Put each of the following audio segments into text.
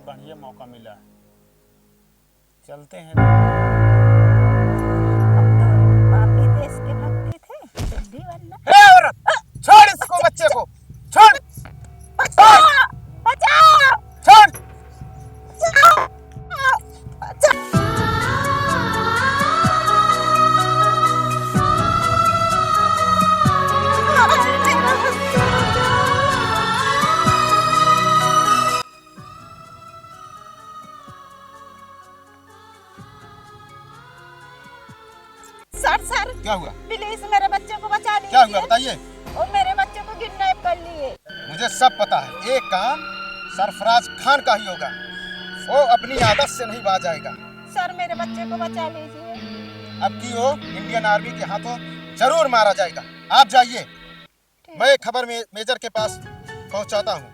बढ़िया मौका मिला है, चलते हैं। अब तो बाप भी देश के भक्ति थे, तुम भी बनना। हे औरत, छोड़ इसको, बच्चे को छोड़, बचाओ! बचाओ! छोड़। बचाओ! बचाओ! सर क्या हुआ? प्लीज मेरे बच्चे को बचा लीजिए। क्या हुआ बताइए? और मेरे बच्चे को किडनैप कर लिए। मुझे सब पता है, ये काम सरफराज खान का ही होगा। वो अपनी आदत से नहीं बाज आएगा। सर मेरे बच्चे को बचा लीजिए। अब की वो इंडियन आर्मी के हाथों जरूर मारा जाएगा। आप जाइए, मैं खबर में मेजर के पास पहुंचाता हूँ।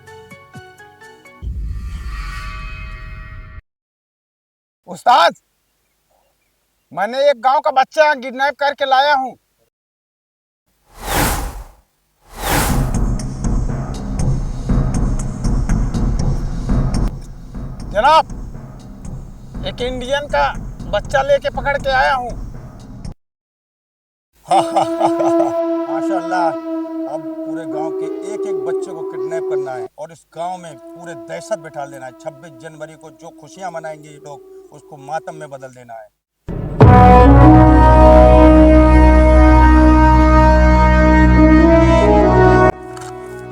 उस्ताद, मैंने एक गांव का बच्चा किडनैप करके लाया हूँ। जनाब, एक इंडियन का बच्चा लेके पकड़ के आया हूँ। माशाल्लाह, अब पूरे गांव के एक एक बच्चे को किडनैप करना है और इस गांव में पूरे दहशत बिठा देना है। 26 जनवरी को जो खुशियां मनाएंगे ये लोग, उसको मातम में बदल देना है।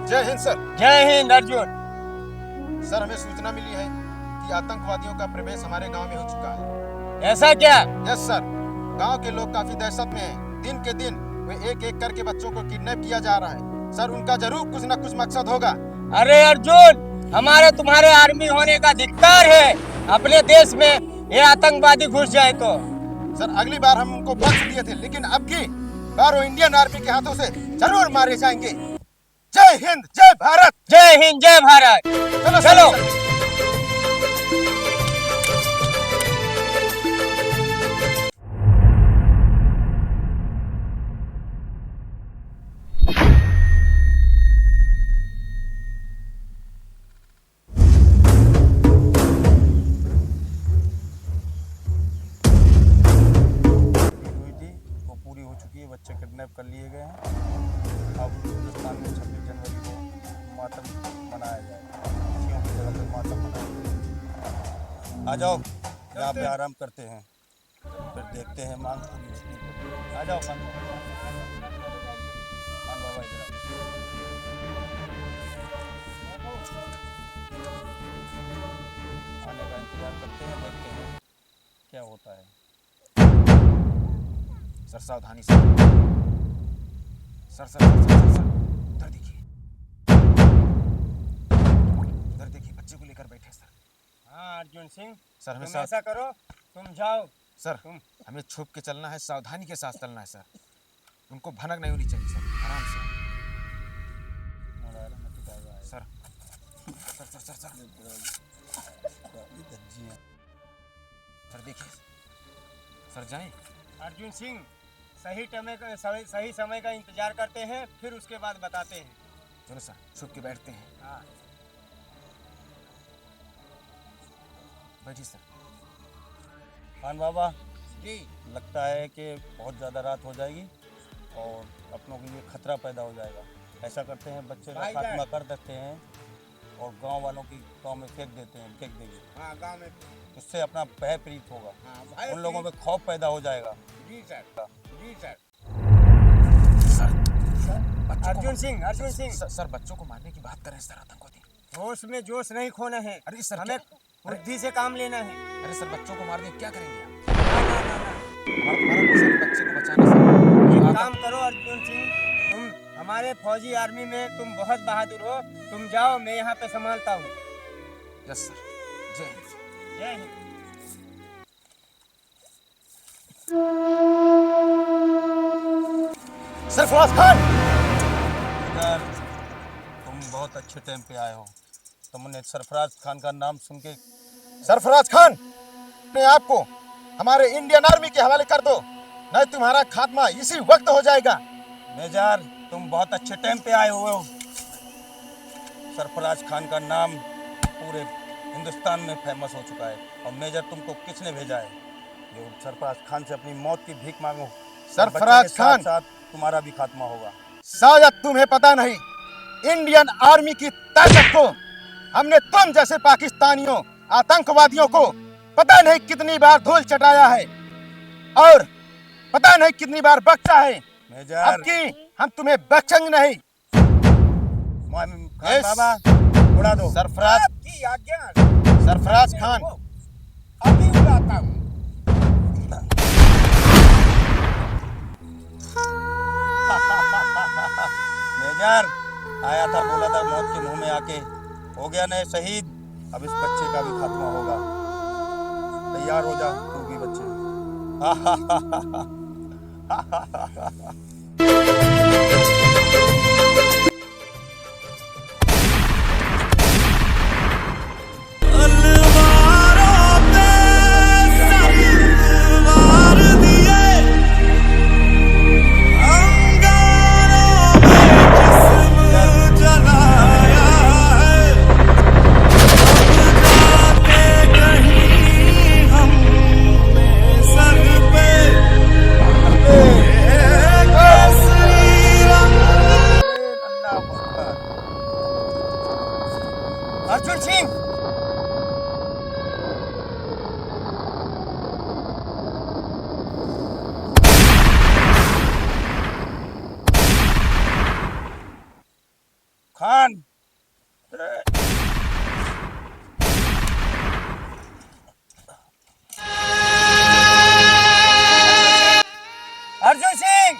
जय हिंद सर। जय हिंद अर्जुन। सर, हमें सूचना मिली है कि आतंकवादियों का प्रवेश हमारे गांव में हो चुका है। ऐसा क्या? यस सर, गांव के लोग काफी दहशत में हैं। दिन के दिन वे एक एक करके बच्चों को किडनैप किया जा रहा है। सर, उनका जरूर कुछ न कुछ मकसद होगा। अरे अर्जुन, हमारे तुम्हारे आर्मी होने का धिक्कार है। अपने देश में ये आतंकवादी घुस जाए तो। सर, अगली बार हम उनको बख्श दिए थे, लेकिन अब की बार वो इंडियन आर्मी के हाथों से जरूर मारे जाएंगे। जय हिंद, जय भारत। जय हिंद, जय भारत। चलो चलो। हुई थी वो पूरी हो चुकी है। बच्चे किडनैप कर लिए गए हैं। अब हिंदुस्तान में 26 जनवरी को मातम मनाया जाएगा। खुशियों की जगह पे मातम मनाया जाएगा। आ जाओ, यहाँ पे आराम करते हैं, फिर देखते हैं मांग पूरी होती है। आ जाओ खान बाबा, इधर आओ। आने का इंतजार करते हैं, देखते हैं क्या होता है। सर सावधानी से। Sir sir sir sir sir, sir. उधर देखिए, उधर देखिए, बच्चे को लेकर बैठे सर। हाँ अर्जुन सिंह, सर हमें तुम ऐसा करो, तुम जाओ। सर हमें छुप के चलना है, सावधानी के साथ चलना है सर। उनको भनक नहीं होनी चाहिए सर, आराम से। Sir sir sir sir sir sir देखिए, सर जाएं। अर्जुन सिंह, सही समय का इंतजार करते हैं, फिर उसके बाद बताते हैं। चलो सर, छुप के बैठते हैं। हाँ। बैठिए सर। खान बाबा, जी। लगता है कि बहुत ज़्यादा रात हो जाएगी और अपनों के लिए खतरा पैदा हो जाएगा। ऐसा करते हैं, बच्चे का भाईजान। खात्मा कर देते हैं और गांव वालों की गांव में फेंक देते हैं, फेंक देंगे। हाँ, गाँव में। उससे अपना भय प्रीत होगा। हाँ भाई, उन लोगों में खौफ पैदा हो जाएगा। जी सर, जी सर। सर बच्चों को अर्जुन सिंह, सर बच्चों को मारने की बात कर रहे हैं सर, आतंकवादी। होश में जोश नहीं खोना है। अरे सर, हमें बुद्धि से काम लेना है। अरे सर, बच्चों को मार दें क्या करेंगे आप? ना, ना, ना, ना। हमारा मिशन है बच्चे को बचाना सर। एक आतंक- काम करो अर्जुन सिंह, तुम हमारे फौजी आर्मी में तुम बहुत बहादुर हो। तुम जाओ, मैं यहाँ पे संभालता हूँ। Yes sir. जय हिंद। जय हिंद। सरफराज खान, यार, तुम बहुत अच्छे टाइम पे आए हो। तुमने सरफराज खान का नाम सुन के सरफराज खान, अपने आप को हमारे इंडियन आर्मी के हवाले कर दो, नहीं तुम्हारा खात्मा इसी वक्त हो जाएगा। मेजर, तुम बहुत अच्छे टाइम पे आए हुए हो। सरफराज खान का नाम पूरे हिंदुस्तान में फेमस हो चुका है। और मेजर तुमको किसने भेजा है? जो सरफराज खान से अपनी मौत की भीख मांगो। सरफराज बच्चे के साथ खान। साथ तुम्हारा भी खात्मा होगा। शायद तुम्हें पता नहीं, इंडियन आर्मी की ताकत को हमने तुम जैसे पाकिस्तानियों, आतंकवादियों को पता नहीं कितनी बार धूल चटाया है और पता नहीं कितनी बार बख्शा है। मेजर अब की हम तुम्हें बख्शेंगे नहीं। खान यस। बाबा उड़ा दो। सरफराज की आज्ञा सरफराज खान, अभी उड़ाता हूँ। मेजर आया था, बोला था मौत के मुंह में आके, हो गया ना शहीद। अब इस बच्चे का भी खात्मा होगा। तैयार हो जा तू भी बच्चे। अर्जुन सिंह, खान अर्जुन सिंह,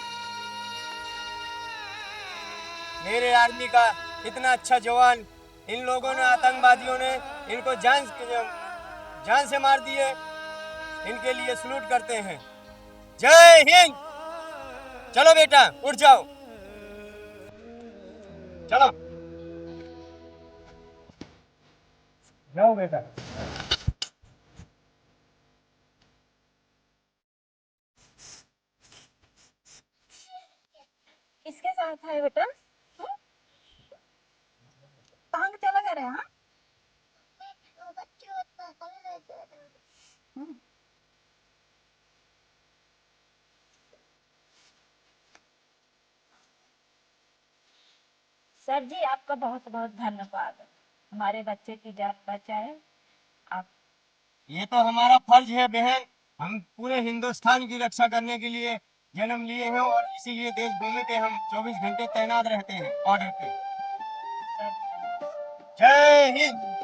मेरे आर्मी का इतना अच्छा जवान, इन लोगों ने, आतंकवादियों ने इनको जान से मार दिए। इनके लिए सलूट करते हैं। जय हिंद। चलो बेटा उठ जाओ, चलो जाओ बेटा। किसके साथ है बेटा? हम्म? कहाँ चला गया रे? हाँ? हम्म। सर जी, आपका बहुत बहुत धन्यवाद, हमारे बच्चे की जान बचाए आप। ये तो हमारा फर्ज है बहन। हम पूरे हिंदुस्तान की रक्षा करने के लिए जन्म लिए हैं और इसीलिए देश भूमि पे हम 24 घंटे तैनात रहते हैं ऑर्डर पे। जय हिंद।